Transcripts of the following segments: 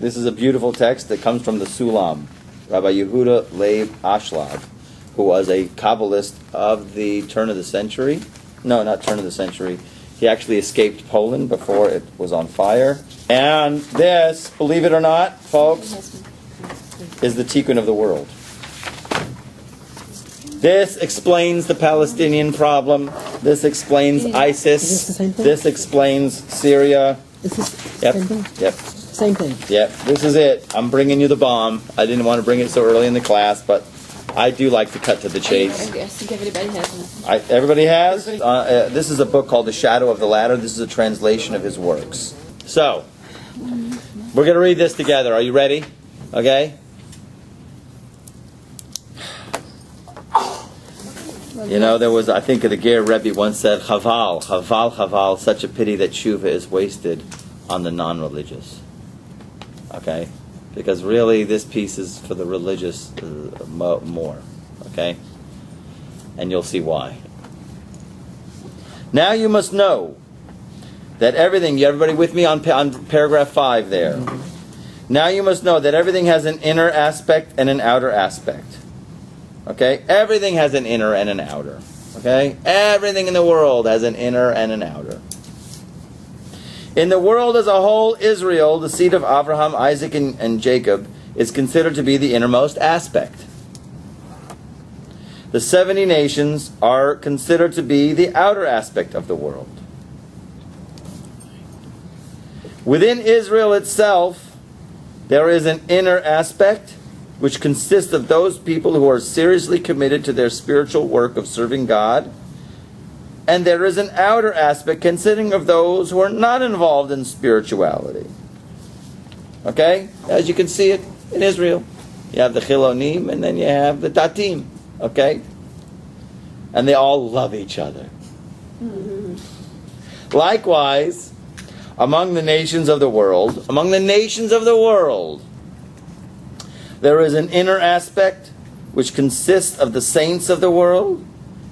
This is a beautiful text that comes from the Sulam, Rabbi Yehuda Leib Ashlag, who was a Kabbalist of the turn of the century. No, not turn of the century. He actually escaped Poland before it was on fire. And this, believe it or not, folks, is the tikkun of the world. This explains the Palestinian problem. This explains ISIS. This explains Syria. Is this Yep. same thing? Yep. Same thing. Yep. This is it. I'm bringing you the bomb. I didn't want to bring it so early in the class, but I do like to cut to the chase. I think everybody has one. Everybody has? This is a book called The Shadow of the Ladder. This is a translation of his works. So, we're going to read this together. Are you ready? Okay? You know, there was, I think the Ger Rebbe once said, Chaval, Chaval, Chaval, such a pity that tshuva is wasted on the non-religious. Okay? Because really, this piece is for the religious more. Okay? And you'll see why. Now you must know that everything, everybody with me on paragraph 5 there? Now you must know that everything has an inner aspect and an outer aspect. Okay? Everything has an inner and an outer. Okay? Everything in the world has an inner and an outer. In the world as a whole, Israel, the seed of Abraham, Isaac, and Jacob, is considered to be the innermost aspect. The 70 nations are considered to be the outer aspect of the world. Within Israel itself, there is an inner aspect which consists of those people who are seriously committed to their spiritual work of serving God. And there is an outer aspect consisting of those who are not involved in spirituality. Okay? As you can see it in Israel. You have the Chilonim and then you have the Datim. Okay? And they all love each other. Mm-hmm. Likewise, among the nations of the world, there is an inner aspect which consists of the saints of the world,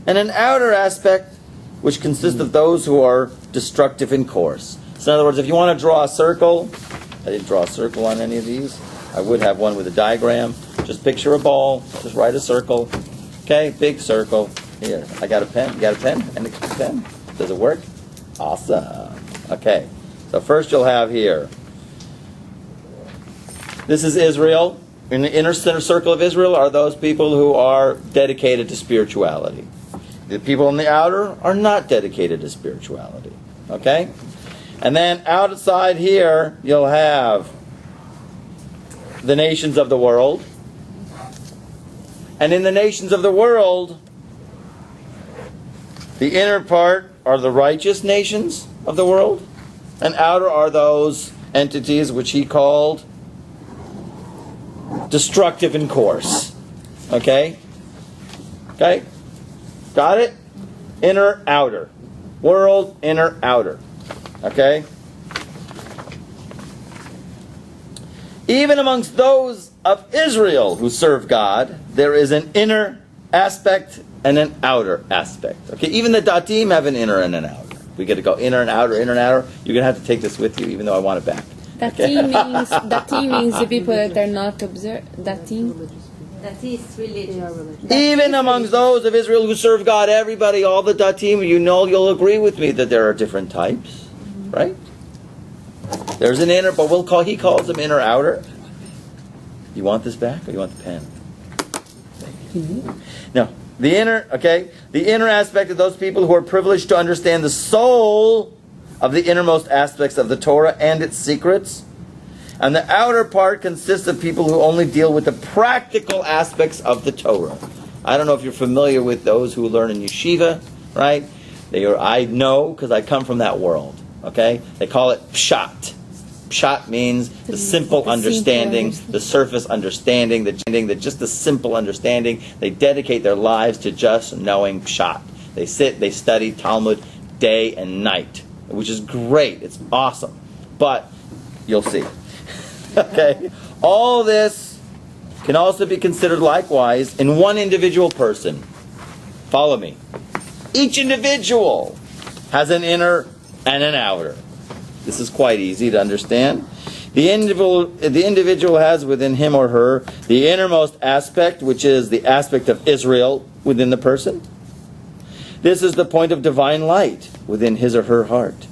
and an outer aspect which consists of those who are destructive in course. So in other words, if you want to draw a circle, I didn't draw a circle on any of these. I would have one with a diagram. Just picture a ball. Just write a circle. Okay, big circle. Here, I got a pen. You got a pen? And a pen? Does it work? Awesome. Okay, so first you'll have here. This is Israel. In the inner center circle of Israel are those people who are dedicated to spirituality. The people in the outer are not dedicated to spirituality. Okay? And then outside here, you'll have the nations of the world. And in the nations of the world, the inner part are the righteous nations of the world. And outer are those entities which he called destructive in course. Okay? Okay? Got it? Inner, outer. World, inner, outer. Okay? Even amongst those of Israel who serve God, there is an inner aspect and an outer aspect. Okay? Even the Datim have an inner and an outer. We get to go inner and outer, inner and outer. You're going to have to take this with you, even though I want it back. Datim means the people that are not observed. Datim. That is religion. Even amongst those of Israel who serve God, everybody, all the Datim, you know, you'll agree with me that there are different types, right? There's an inner, but he calls them inner, outer. You want this back, or you want the pen? No, the inner, okay, the inner aspect of those people who are privileged to understand the soul of the innermost aspects of the Torah and its secrets. And the outer part consists of people who only deal with the practical aspects of the Torah. I don't know if you're familiar with those who learn in yeshiva, right? I know because I come from that world, okay? They call it pshat. Pshat means the simple understanding, the surface understanding, just the simple understanding. They dedicate their lives to just knowing pshat. They sit, they study Talmud day and night, which is great. It's awesome. But you'll see. Okay? All this can also be considered likewise in one individual person. Follow me. Each individual has an inner and an outer. This is quite easy to understand. The individual has within him or her the innermost aspect, which is the aspect of Israel within the person. This is the point of divine light within his or her heart.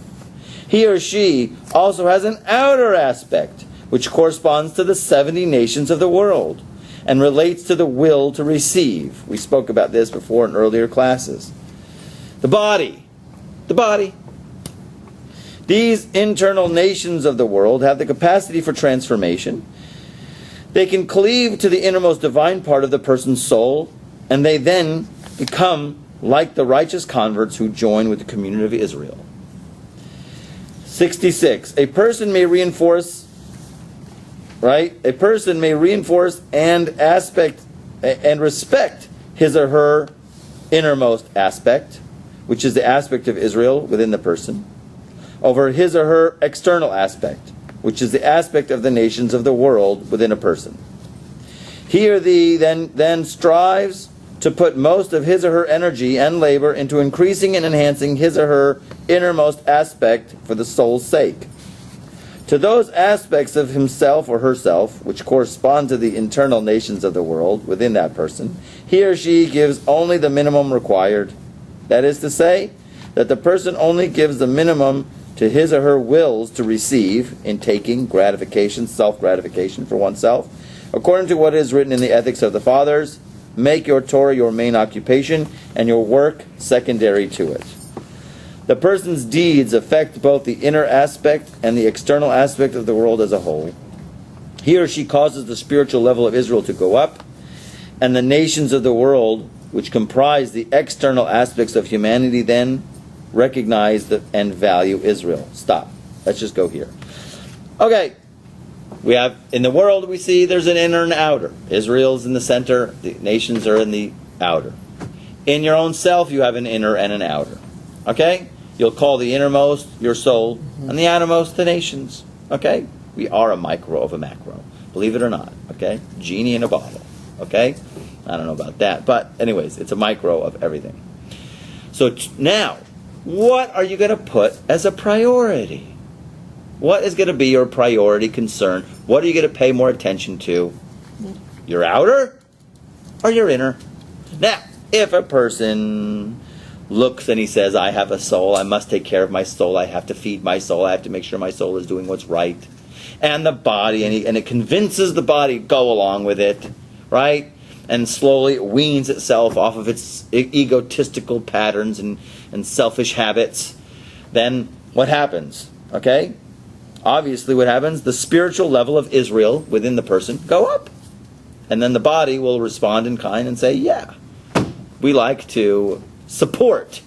He or she also has an outer aspect, which corresponds to the 70 nations of the world and relates to the will to receive. We spoke about this before in earlier classes. The body. These internal nations of the world have the capacity for transformation. They can cleave to the innermost divine part of the person's soul, and they then become like the righteous converts who join with the community of Israel. 66. A person may reinforce and respect his or her innermost aspect, which is the aspect of Israel within the person, over his or her external aspect, which is the aspect of the nations of the world within a person. He or thee then strives to put most of his or her energy and labor into increasing and enhancing his or her innermost aspect for the soul's sake. To those aspects of himself or herself, which correspond to the internal nations of the world within that person, he or she gives only the minimum required. That is to say, that the person only gives the minimum to his or her wills to receive in taking gratification, self-gratification for oneself. According to what is written in the Ethics of the Fathers, make your Torah your main occupation and your work secondary to it. The person's deeds affect both the inner aspect and the external aspect of the world as a whole. He or she causes the spiritual level of Israel to go up, and the nations of the world, which comprise the external aspects of humanity, then recognize and value Israel. Stop. Let's just go here. Okay. We have, in the world we see there's an inner and outer. Israel's in the center, the nations are in the outer. In your own self you have an inner and an outer. Okay? You'll call the innermost your soul, and the outermost the nations. Okay? We are a micro of a macro. Believe it or not. Okay? Genie in a bottle. Okay? I don't know about that. But anyways, it's a micro of everything. So now, what are you going to put as a priority? What is going to be your priority concern? What are you going to pay more attention to? Your outer or your inner? Now, if a person looks and he says, I have a soul, I must take care of my soul, I have to feed my soul, I have to make sure my soul is doing what's right. And the body, and it convinces the body to go along with it, right? And slowly it weans itself off of its egotistical patterns and selfish habits. Then what happens? Okay? Obviously what happens? The spiritual level of Israel within the person go up. And then the body will respond in kind and say, yeah, we like to support.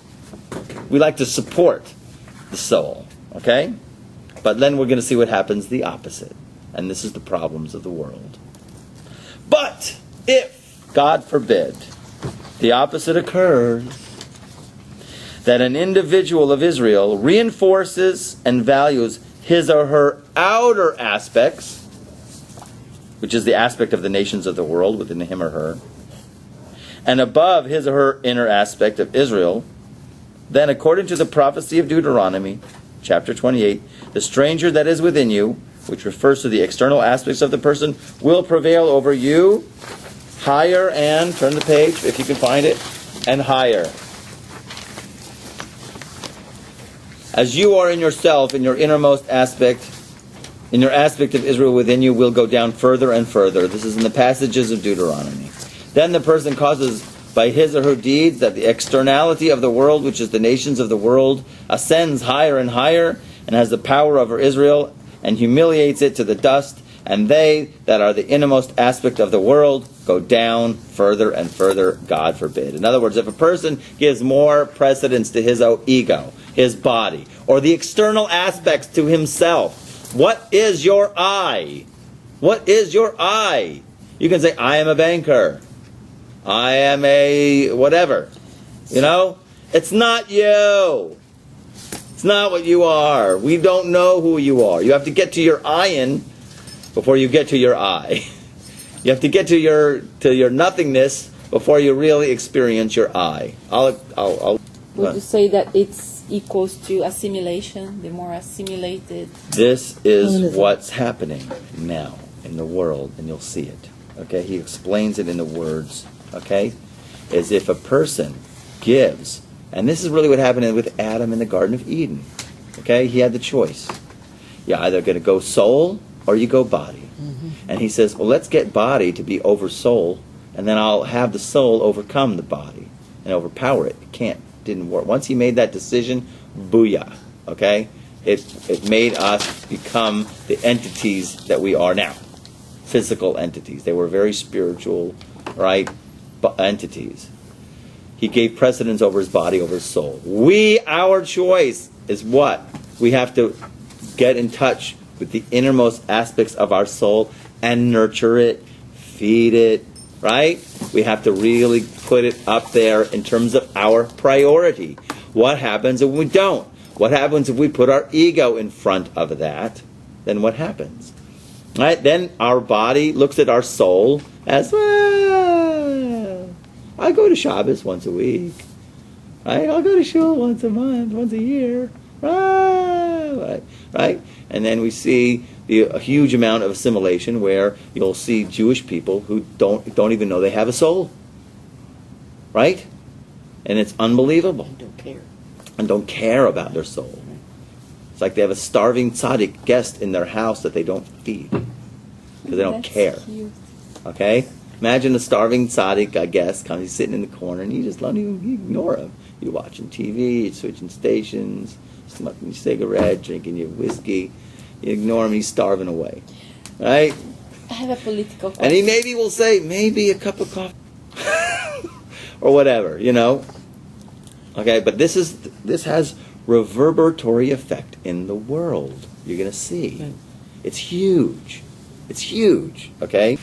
We like to support the soul. Okay? But then we're going to see what happens the opposite. And this is the problems of the world. But if, God forbid, the opposite occurs, that an individual of Israel reinforces and values his or her outer aspects, which is the aspect of the nations of the world within him or her, and above his or her inner aspect of Israel, then according to the prophecy of Deuteronomy, chapter 28, the stranger that is within you, which refers to the external aspects of the person, will prevail over you higher and, turn the page if you can find it, and higher. As you are in yourself, in your innermost aspect, in your aspect of Israel within you, will go down further and further. This is in the passages of Deuteronomy. Then the person causes by his or her deeds that the externality of the world, which is the nations of the world, ascends higher and higher, and has the power over Israel, and humiliates it to the dust, and they that are the innermost aspect of the world go down further and further, God forbid. In other words, if a person gives more precedence to his ego, his body, or the external aspects to himself, what is your I? What is your I? You can say, I am a banker. I am a whatever. You know? It's not you. It's not what you are. We don't know who you are. You have to get to your I-in before you get to your I. You have to get to your nothingness before you really experience your I. Would you say that it's equals to assimilation. The more assimilated. This is what's happening now in the world, and you'll see it. Okay, he explains it in the words. Okay, as if a person gives, and this is really what happened with Adam in the Garden of Eden. Okay, he had the choice. You're either going to go soul or you go body. And he says, well, let's get body to be over soul, and then I'll have the soul overcome the body and overpower it. Didn't work. Once he made that decision, booyah. Okay, it made us become the entities that we are now, physical entities. They were very spiritual, right, entities. He gave precedence over his body, over his soul. Our choice is what? We have to get in touch with the innermost aspects of our soul and nurture it, feed it, right? We have to really put it up there in terms of our priority. What happens if we don't? What happens if we put our ego in front of that? Then what happens? Right? Then our body looks at our soul as, well, I go to Shabbos once a week. Right? I'll go to shul once a month, once a year. Right? And then we see a huge amount of assimilation where you'll see Jewish people who don't even know they have a soul. Right? And it's unbelievable. And don't care about their soul. It's like they have a starving tzaddik guest in their house that they don't feed. Because they don't care. Cute. Okay? Imagine a starving tzaddik, I guess, he's sitting in the corner and you just don't even ignore him. You're watching TV, you're switching stations, smoking your cigarette, drinking your whiskey. You ignore him, he's starving away. Right? I have a political question. And he maybe will say, maybe a cup of coffee. Or whatever, Okay, but this has reverberatory effect in the world. You're going to see. It's huge. It's huge, okay?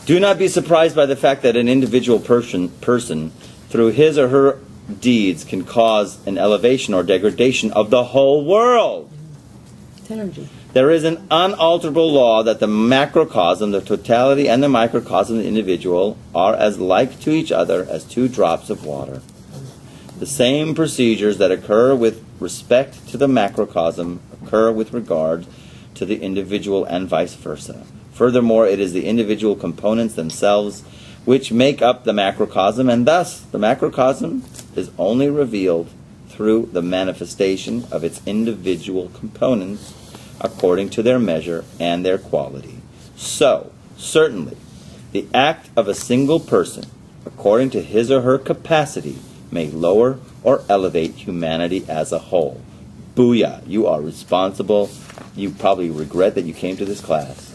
Do not be surprised by the fact that an individual person, through his or her deeds, can cause an elevation or degradation of the whole world. It's energy. There is an unalterable law that the macrocosm, the totality, and the microcosm of the individual are as like to each other as two drops of water. The same procedures that occur with respect to the macrocosm occur with regard to the individual and vice versa. Furthermore, it is the individual components themselves which make up the macrocosm, and thus the macrocosm is only revealed through the manifestation of its individual components according to their measure and their quality. So, certainly, the act of a single person, according to his or her capacity, may lower or elevate humanity as a whole. Booyah! You are responsible. You probably regret that you came to this class.